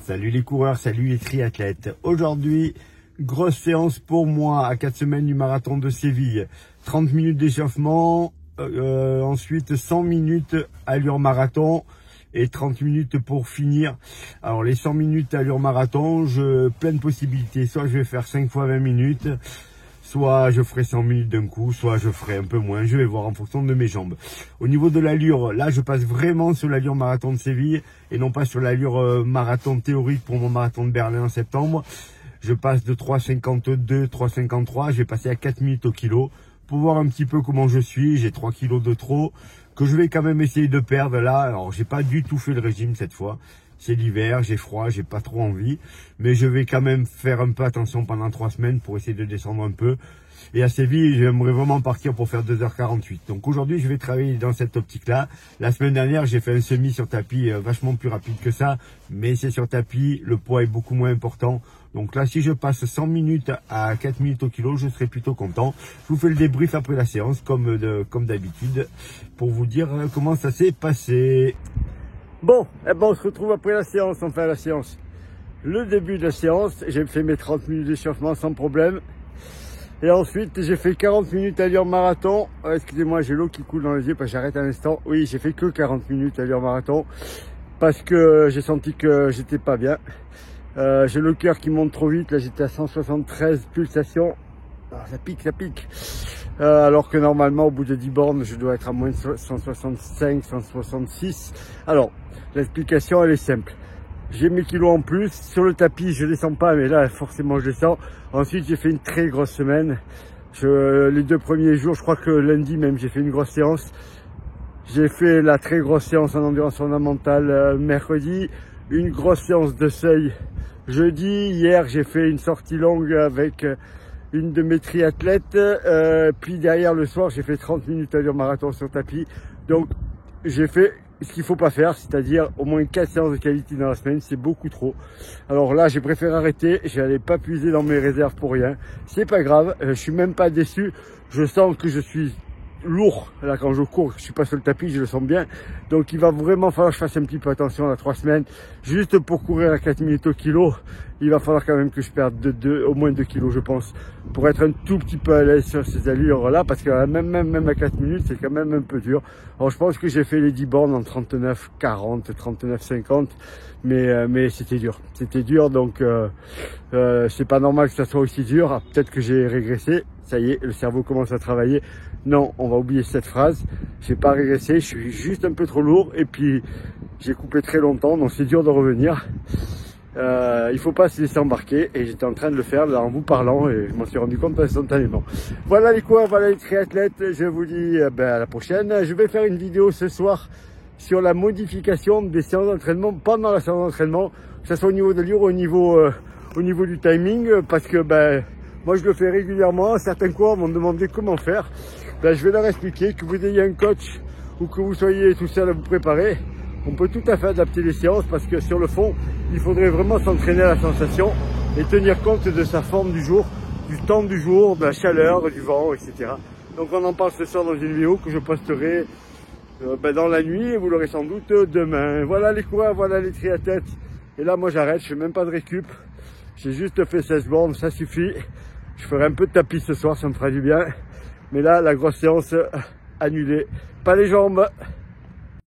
Salut les coureurs, salut les triathlètes. Aujourd'hui, grosse séance pour moi à 4 semaines du marathon de Séville. 30 minutes d'échauffement, ensuite 100 minutes allure marathon et 30 minutes pour finir. Alors les 100 minutes allure marathon, plein de possibilités. Soit je vais faire 5 fois 20 minutes, soit je ferai 100 minutes d'un coup, soit je ferai un peu moins. Je vais voir en fonction de mes jambes. Au niveau de l'allure, là je passe vraiment sur l'allure marathon de Séville et non pas sur l'allure marathon théorique pour mon marathon de Berlin en septembre. Je passe de 3,52, 3,53, je vais passer à 4 minutes au kilo pour voir un petit peu comment je suis. J'ai 3 kilos de trop que je vais quand même essayer de perdre là. Alors j'ai pas du tout fait le régime cette fois. C'est l'hiver, j'ai froid, j'ai pas trop envie. Mais je vais quand même faire un peu attention pendant 3 semaines pour essayer de descendre un peu. Et à Séville, j'aimerais vraiment partir pour faire 2h48. Donc aujourd'hui, je vais travailler dans cette optique-là. La semaine dernière, j'ai fait un semi sur tapis vachement plus rapide que ça. Mais c'est sur tapis, le poids est beaucoup moins important. Donc là, si je passe 100 minutes à 4 minutes au kilo, je serai plutôt content. Je vous fais le débrief après la séance, comme d'habitude, pour vous dire comment ça s'est passé. Bon, on se retrouve après la séance, enfin la séance. Le début de la séance, j'ai fait mes 30 minutes d'échauffement sans problème. Et ensuite, j'ai fait 40 minutes allure marathon. Excusez-moi, j'ai l'eau qui coule dans les yeux, parce que j'arrête un instant. Oui, j'ai fait que 40 minutes allure marathon, parce que j'ai senti que j'étais pas bien. J'ai le cœur qui monte trop vite, là j'étais à 173 pulsations. Ah, ça pique, ça pique. Alors que normalement, au bout de 10 bornes, je dois être à moins de 165, 166. Alors, l'explication, elle est simple. J'ai mes kilos en plus. Sur le tapis, je descends pas, mais là, forcément, je descends. Ensuite, j'ai fait une très grosse semaine. Les 2 premiers jours, je crois que lundi même, j'ai fait une grosse séance. J'ai fait la très grosse séance en endurance fondamentale mercredi. Une grosse séance de seuil jeudi. Hier, j'ai fait une sortie longue avec une de mes triathlètes. Puis derrière, le soir, j'ai fait 30 minutes allure marathon sur tapis. Donc, j'ai fait ce qu'il faut pas faire, c'est-à-dire au moins 4 séances de qualité dans la semaine. C'est beaucoup trop. Alors là, j'ai préféré arrêter. J'allais pas puiser dans mes réserves pour rien. C'est pas grave. Je suis même pas déçu. Je sens que je suis lourd. Là, quand je cours, je suis pas sur le tapis, je le sens bien. Donc, il va vraiment falloir que je fasse un petit peu attention à 3 semaines. Juste pour courir à 4 minutes au kilo, il va falloir quand même que je perde au moins 2 kilos, je pense, pour être un tout petit peu à l'aise sur ces allures-là, parce que même à 4 minutes, c'est quand même un peu dur. Alors, je pense que j'ai fait les 10 bornes en 39,40, 39,50, mais c'était dur. C'était dur, donc c'est pas normal que ça soit aussi dur. Ah, peut-être que j'ai régressé. Ça y est, le cerveau commence à travailler. Non, on va oublier cette phrase. J'ai pas régressé, je suis juste un peu trop lourd et puis j'ai coupé très longtemps, donc c'est dur de revenir. Il faut pas se laisser embarquer et j'étais en train de le faire là en vous parlant et je m'en suis rendu compte instantanément. Voilà les coureurs, voilà les triathlètes, je vous dis à la prochaine. Je vais faire une vidéo ce soir sur la modification des séances d'entraînement pendant la séance d'entraînement, que ce soit au niveau de l'allure, au niveau du timing, parce que moi je le fais régulièrement. Certains coureurs m'ont demandé comment faire. Je vais leur expliquer, que vous ayez un coach ou que vous soyez tout seul à vous préparer. On peut tout à fait adapter les séances parce que sur le fond, il faudrait vraiment s'entraîner à la sensation et tenir compte de sa forme du jour, du temps du jour, de la chaleur, du vent, etc. Donc on en parle ce soir dans une vidéo que je posterai dans la nuit et vous l'aurez sans doute demain. Voilà les coureurs, voilà les triathlètes. Et là moi j'arrête, je fais même pas de récup. J'ai juste fait 16 bornes, ça suffit. Je ferai un peu de tapis ce soir, ça me fera du bien. Mais là, la grosse séance annulée. Pas les jambes.